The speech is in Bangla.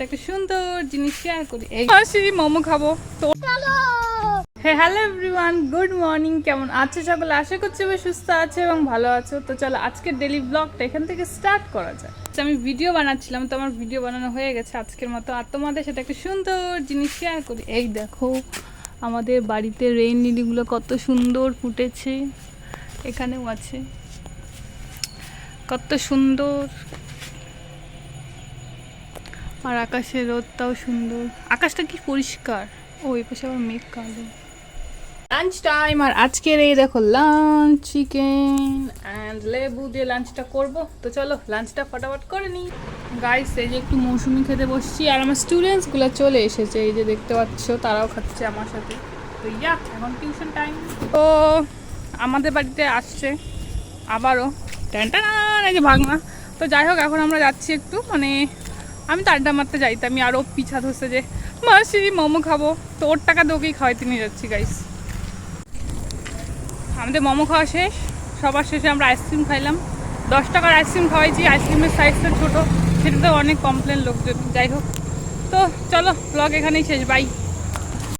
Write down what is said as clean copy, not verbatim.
একটা সুন্দর জিনিস শেয়ার করি। এই আসি মোমো খাবো তো। Hello everyone, good morning. কেমন আছো সকলে? আশা করছি বেশ সুস্থ আছে এবং ভালো আছো। তো চলো আজকের ডেলি ব্লগটা এখান থেকে স্টার্ট করা যায়। আমি ভিডিও বানাচ্ছিলাম, তো আমার ভিডিও বানানো হয়ে গেছে আজকের মতো। আর তোমাদের সাথে একটা সুন্দর জিনিস শেয়ার করি। এই দেখো আমাদের বাড়িতে রেইন লিলিগুলো কত সুন্দর ফুটেছে। এখানেও আছে, কত সুন্দর। আর আকাশের রোদটাও সুন্দর, আকাশটা কি পরিষ্কার। ওই পাশে আবার মেঘ কালো। লাঞ্চ টাইম, আর আজকের এই দেখো লাঞ্চ, চিকেন অ্যান্ড লেবু দিয়ে লাঞ্চটা করব। তো চলো লাঞ্চটা ফটাফট করে নিই। গাইস এই যে একটু মৌসুমি খেতে বসছি, আর আমার স্টুডেন্টসগুলো চলে এসেছে, এই যে দেখতে পাচ্ছ, তারাও খাচ্ছে আমার সাথে। তো ইয়া এখন টিউশন টাইম। তো আমাদের বাড়িতে আসছে আবারও ট্যানটা, এই যে ভাগনা। তো যাই হোক এখন আমরা যাচ্ছি একটু, মানে আমি তো আড্ডা মারতে যাইতাম, আমি আরও পিছা ধরছে যে মাসি মোমো খাবো, তো ওর টাকা দিয়ে ওকেই খাওয়াইতে নিয়ে যাচ্ছি। গাইস আমাদের মোমো খাওয়া শেষ, সবার শেষে আমরা আইসক্রিম খাইলাম। 10 টাকার আইসক্রিম খাওয়াইছি, আইসক্রিমের সাইজটা ছোটো, সেটাতে অনেক কমপ্লেন লোকজন। যাই হোক, তো চলো ব্লগ এখানেই শেষ, বাই।